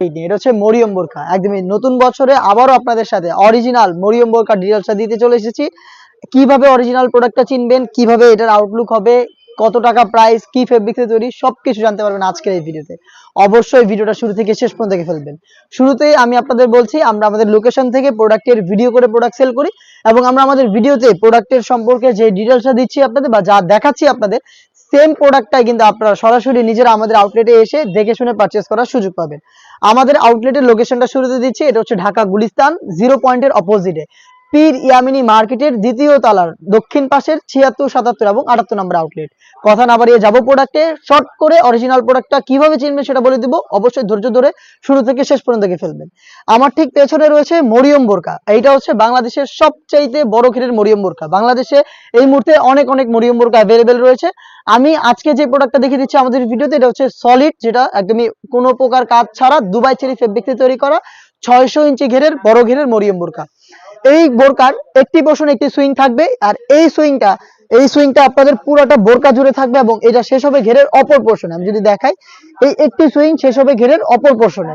এটা হচ্ছে মরিয়ম বোরকা, একদমই নতুন বছরে আবারও আপনাদের সাথে অরিজিনাল মরিয়ম বোরকা ডিটেইলসটা দিতে চলে এসেছি। কিভাবে অরিজিনাল প্রোডাক্টটা চিনবেন, কিভাবে এটার আউটলুক হবে, কত টাকা প্রাইস, কি ফেব্রিক্সে তৈরি, সবকিছু জানতে পারবেন আজকের এই ভিডিওতে। অবশ্যই ভিডিওটা শুরু থেকে শেষ পর্যন্ত দেখে ফেলবেন। শুরুতেই আমি আপনাদের বলছি, আমরা আমাদের লোকেশন থেকে প্রোডাক্টের ভিডিও করে প্রোডাক্ট সেল করি এবং আমরা আমাদের ভিডিওতে প্রোডাক্টের সম্পর্কে যে ডিটেইলসটা দিচ্ছি আপনাদের বা যা দেখাচ্ছি আপনাদের, সেম প্রোডাক্টটাই কিন্তু আপনারা সরাসরি নিজেরা আমাদের আউটলেটে এসে দেখে শুনে পারচেজ করার সুযোগ পাবেন। আমাদের আউটলেটের লোকেশনটা শুরুতে দিচ্ছি, এটা হচ্ছে ঢাকা গুলিস্তান 0 পয়েন্টের অপোজিটে পীর ইয়ামিনী মার্কেটের দ্বিতীয় তলার দক্ষিণ পাশের 76, 77 এবং 78 নম্বর আউটলেট। কথা না বাড়িয়ে যাবো প্রোডাক্টে, শর্ট করে অরিজিনাল প্রোডাক্টটা কিভাবে চিনবেন সেটা বলে দিব। অবশ্যই ধৈর্য ধরে শুরু থেকে শেষ পর্যন্ত দেখে ফেলবেন। আমার ঠিক পেছনে রয়েছে মরিয়ম বোরকা। এইটা হচ্ছে বাংলাদেশের সবচাইতে বড় ঘেরের মরিয়ম বোরকা। বাংলাদেশে এই মুহূর্তে অনেক অনেক মরিয়ম বোরকা অ্যাভেলেবেল রয়েছে। আমি আজকে যে প্রোডাক্টটা দেখিয়ে দিচ্ছি আমাদের ভিডিওতে, এটা হচ্ছে সলিড, যেটা একদমই কোনো প্রকার কাজ ছাড়া দুবাই চেরি ফেব্রিক্সে তৈরি করা 600 ইঞ্চি ঘেরের বড় ঘেরের মরিয়ম বোরকা। এই বোরকার একটি পোর্শন একটি সুইং থাকবে, আর এই সুইংটা আপনাদের পুরোটা বোরকা জুড়ে থাকবে এবং এটা শেষ হবে ঘেরের অপর পোর্শনে। আমি যদি দেখাই, এই একটি সুইং শেষ হবে ঘেরের অপর পোর্শনে,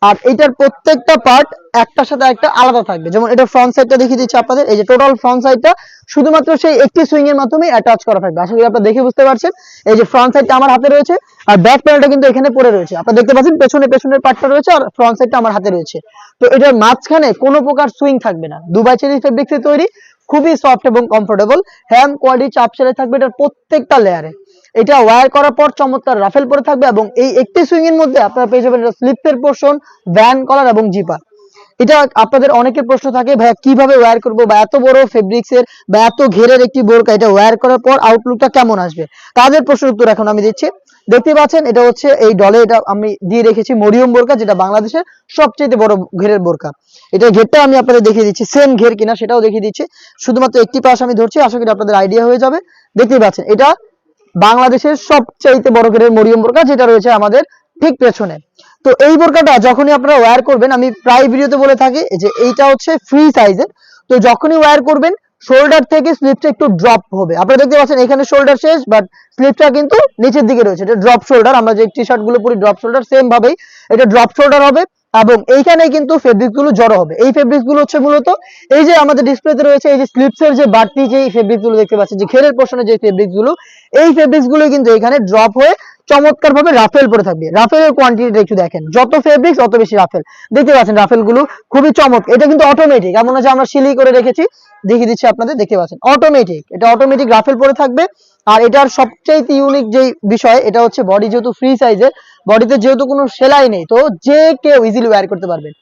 আর এটার প্রত্যেকটা পার্ট একটার সাথে একটা আলাদা থাকবে। যেমন এটা ফ্রন্ট সাইডটা দেখিয়ে দিচ্ছি আপনাদের, এই যে টোটাল ফ্রন্ট সাইডটা শুধুমাত্র সেই একটি সুইং এর মাধ্যমে অ্যাটাচ করা থাকবে। আশা করি আপনারা দেখে বুঝতে পারছেন। এই যে ফ্রন্ট সাইডটা আমার হাতে রয়েছে আর ব্যাক প্যানেলটা কিন্তু এখানে পড়ে রয়েছে, আপনারা দেখতে পাচ্ছেন পেছনের পার্টটা রয়েছে আর ফ্রন্ট সাইডটা আমার হাতে রয়েছে। তো এটার মাঝখানে কোনো প্রকার সুইং থাকবে না। দুবাই চেরি ফেব্রিক্সে তৈরি, খুবই সফট এবং কমফোর্টেবল, হ্যান্ড কোয়ালিটি চাপ সেলাই থাকবে এটার প্রত্যেকটা লেয়ারে। এটা ওয়্যার করার পর চমৎকার রাফেল পরে থাকবে এবং এই একটি সুইং এর মধ্যে আপনারা পেয়ে যাবেন এটা স্লিপের পোর্শন, ভ্যান কলার এবং জিপার। এটা আপনাদের অনেকের প্রশ্ন থাকে, ভাইয়া কিভাবে ওয়্যার করব, বা এত বড় ফেব্রিক্সের বা এত ঘেরের একটি বোরকা এটা ওয়্যার করার পর আউটলুকটা কেমন আসবে, তাদের প্রশ্নের উত্তর এখন আমি দিচ্ছি। দেখতে পাচ্ছেন এটা হচ্ছে এই ডলে এটা আমি দিয়ে রেখেছি মরিয়ম বোরকা, যেটা বাংলাদেশের সবচেয়ে বড় ঘেরের বোরকা। এটা ঘেরটা আমি আপনাদের দেখিয়ে দিচ্ছি, সেম ঘের কিনা সেটাও দেখিয়ে দিচ্ছি। শুধুমাত্র একটি পাশ আমি ধরছি, আশা করি আপনাদের আইডিয়া হয়ে যাবে। দেখতেই পাচ্ছেন এটা বাংলাদেশের সবচাইতে বড় ঘেরের মরিয়ম বোরকা, যেটা রয়েছে আমাদের ঠিক পেছনে। তো এই বোরকাটা যখনই আপনারা ওয়্যার করবেন, আমি প্রায় ভিডিওতে বলে থাকি যে এইটা হচ্ছে ফ্রি সাইজের। তো যখনই ওয়্যার করবেন, শোল্ডার থেকে স্লিপটা একটু ড্রপ হবে। আপনারা দেখতে পাচ্ছেন এখানে শোল্ডার শেষ, বাট স্লিপটা কিন্তু নিচের দিকে রয়েছে। এটা ড্রপ শোল্ডার, আমরা যে টি শার্ট গুলো পরি ড্রপ শোল্ডার, সেম ভাবেই এটা ড্রপ শোল্ডার হবে এবং এইখানে কিন্তু ফেব্রিক্স গুলো জড়ো হবে। এই ফেব্রিক্স গুলো হচ্ছে মূলত এই যে আমাদের ডিসপ্লেতে রয়েছে, এই যে স্লিপসের যে বাড়তি যে ফেব্রিক্স গুলো দেখতে পাচ্ছেন, যে ঘেরের পোর্শনে যে ফেব্রিক্স গুলো, এই ফেব্রিক্স গুলো কিন্তু এখানে ড্রপ হয়ে চমৎকার ভাবে রাফেল পরে থাকবে। রাফেলের কোয়ান্টিটিটা একটু দেখেন, যত ফেব্রিক্স অত বেশি রাফেল। দেখতে পাচ্ছেন রাফেল গুলো খুবই চমৎকার। এটা কিন্তু অটোমেটিক, এমন না যে আমরা সিলি করে রেখেছি। দেখিয়ে দিচ্ছি আপনাদের, দেখতে পাচ্ছেন অটোমেটিক, এটা অটোমেটিক রাফেল পরে থাকবে। আর এটার সবচেয়ে ইউনিক যে বিষয়, এটা হচ্ছে বডি যেহেতু ফ্রি সাইজের, বডিতে যেহেতু কোনো সেলাই নেই, তো যে কেউ ইজিলি ওয়্যার করতে পারবেন।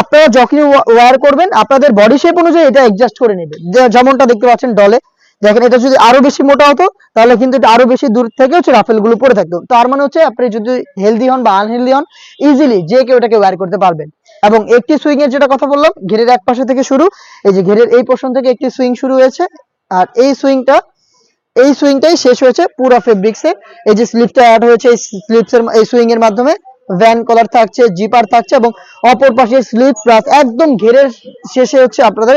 আপনারা যখনই ওয়্যার করবেন আপনাদের বডি শেপ অনুযায়ী এটা অ্যাডজাস্ট করে নেবে। যেমনটা দেখতে পাচ্ছেন ডলে, দেখেন এটা যদি আরো বেশি মোটা হতো তাহলে কিন্তু এটা আরো বেশি দূর থেকে হচ্ছে রাফেল গুলো পরে থাকতো। তার মানে হচ্ছে আপনি যদি হেলদি হন বা আনহেলদি হন, ইজিলি যে কেউ এটাকে ওয়্যার করতে পারবেন। এবং একটি সুইং এর যেটা কথা বললাম, ঘেরের এক পাশে থেকে শুরু, এই যে ঘেরের এই পোর্শন থেকে একটি সুইং শুরু হয়েছে, আর এই সুইংটাই শেষ হয়েছে পুরো ফেব্রিক্সে। এই যে স্লিপটা অ্যাড হয়েছে, এই স্লিপসের এই সুইং এর মাধ্যমে ভ্যান কলার থাকছে, জিপার থাকছে এবং অপর পাশে স্লিপ প্লাস একদম ঘেরের শেষে হচ্ছে আপনাদের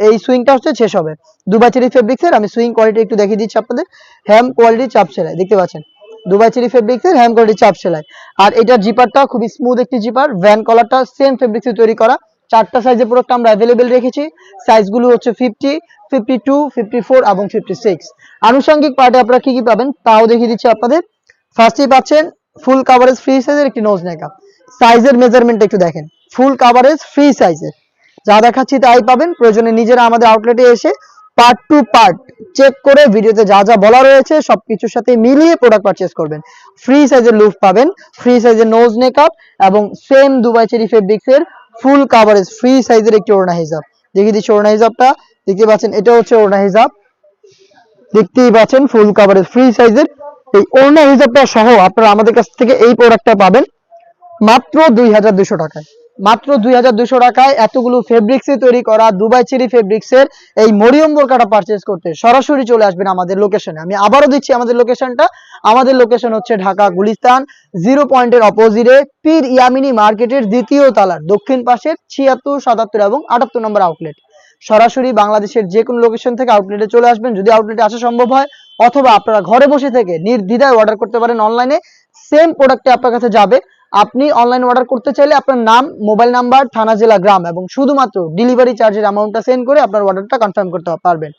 এই সুইংটা হচ্ছে শেষ হবে দুবাই চেরি ফেব্রিক্সের। আমি সুইং কোয়ালিটি একটু দেখিয়ে দিচ্ছি আপনাদের, হ্যাম কোয়ালিটি চাপ সেলাই, দেখতে পাচ্ছেন দুবাই চেরি ফেব্রিক্সের হ্যাম কোয়ালিটি চাপ সেলাই। আর এটার জিপারটা খুবই স্মুথ একটি জিপার, ভ্যান কলারটা সেম ফেব্রিক্সে তৈরি করা। চারটা সাইজের প্রোডাক্ট আমরা অ্যাভেলেবেল রেখেছি, সাইজগুলো হচ্ছে 50, 52, 54 এবং 56। আনুষঙ্গিক পার্টে আপনারা কি কি পাবেন তাও দেখিয়ে দিচ্ছি আপনাদের। ফার্স্টেই পাচ্ছেন ফুল কাভারেজ ফ্রি সাইজের একটি নোজ মেকআপ। সাইজের মেজারমেন্ট একটু দেখেন, ফুল কাভারেজ ফ্রি সাইজের যা দেখাচ্ছি তাই পাবেন। প্রয়োজনে নিজেরা আমাদের আউটলেটে এসে পার্ট টু পার্ট চেক করে ভিডিওতে যা যা বলা রয়েছে সবকিছুর সাথে মিলিয়ে প্রোডাক্ট পারচেজ করবেন। ফ্রি সাইজের লুফ পাবেন, ফ্রি সাইজের নোজ মেকআপ এবং সেম দুবাই চেরি ফেব্রিক্সের ফুল কাভারেজ ফ্রি সাইজের একটি ওড়না হিজাব। দেখিয়ে দিচ্ছি ওড়না হিজাবটা, দেখতে পাচ্ছেন এটা হচ্ছে ওড়না হিজাব, দেখতেই পাচ্ছেন ফুল কাভারেজ ফ্রি সাইজের। এই ওড়না হিজাবটা সহ আপনারা আমাদের কাছ থেকে এই প্রোডাক্টটা পাবেন মাত্র 2200 টাকায়। মাত্র 2200 টাকায় এতগুলো ফেব্রিক্সে তৈরি করা দুবাই চেরি ফেব্রিক্সের এই মরিয়ম বোরকাটা পারচেজ করতে সরাসরি চলে আসবেন আমাদের লোকেশনে। আমি আবারও দিচ্ছি আমাদের লোকেশনটা। আমাদের লোকেশন হচ্ছে ঢাকা গুলিস্তান 0 পয়েন্টের অপোজিটে পীর ইয়ামিনী মার্কেটের দ্বিতীয় তলার দক্ষিণ পাশের 76, 77 এবং 78 নম্বর আউটলেট। সরাসরি বাংলাদেশের যে কোনো লোকেশন থেকে আউটলেটে চলে আসবেন যদি আউটলেটে আসা সম্ভব হয়, অথবা আপনারা ঘরে বসে থেকে নির্দ্বিধায় অর্ডার করতে পারেন অনলাইনে। সেম প্রোডাক্টে আপনার কাছে যাবে, আপনি অনলাইন অর্ডার করতে চাইলে আপনার নাম, মোবাইল নাম্বার, থানা, জেলা, গ্রাম এবং শুধুমাত্র ডেলিভারি চার্জের অ্যামাউন্টটা সেন্ড করে আপনার অর্ডারটা কনফার্ম করতে পারবেন।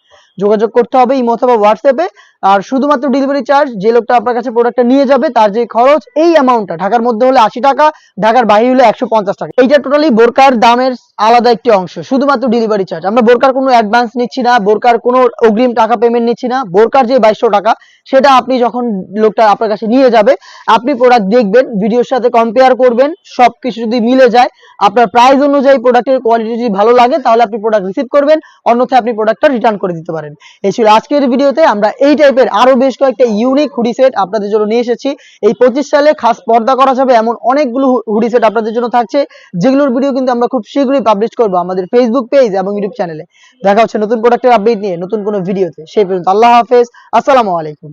যোগাযোগ করতে হবে ইমো অথবা হোয়াটসঅ্যাপে। আর শুধুমাত্র ডেলিভারি চার্জ, যে লোকটা আপনার কাছে প্রোডাক্টটা নিয়ে যাবে তার যে খরচ, এই অ্যামাউন্টটা ঢাকার মধ্যে হলে 80 টাকা, ঢাকার বাইরে হলে 150 টাকা। এইটা টোটালি বোরকার দামের আলাদা একটি অংশ, শুধুমাত্র ডেলিভারি চার্জ। আমরা বোরকার কোনো অ্যাডভান্স নিচ্ছি না, বোরকার কোনো অগ্রিম টাকা পেমেন্ট নিচ্ছি না। বোরকার যে 2200 টাকা, সেটা আপনি যখন লোকটা আপনার কাছে নিয়ে যাবে, আপনি প্রোডাক্ট দেখবেন, ভিডিওর সাথে কম্পেয়ার করবেন, সবকিছু যদি মিলে যায়, আপনার প্রাইস অনুযায়ী প্রোডাক্টের কোয়ালিটি যদি ভালো লাগে, তাহলে আপনি প্রোডাক্ট রিসিভ করবেন, অন্যথায় আপনি প্রোডাক্টটা রিটার্ন করে দিতে পারেন। এই ছিল আজকের ভিডিওতে। আমরা এই টাইপের আরো বেশ কয়েকটা ইউনিক হুডি সেট আপনাদের জন্য নিয়ে এসেছি। এই 25 সালে খাস পর্দা করা যাবে এমন অনেকগুলো হুডি সেট আপনাদের জন্য থাকছে, যেগুলোর ভিডিও কিন্তু আমরা খুব শীঘ্রই পাবলিশ করব আমাদের ফেসবুক পেজ এবং ইউটিউব চ্যানেলে। দেখা হচ্ছে নতুন প্রোডাক্টের আপডেট নিয়ে নতুন কোনো ভিডিওতে। সেই পর্যন্ত আল্লাহ হাফেজ, আসসালামু আলাইকুম।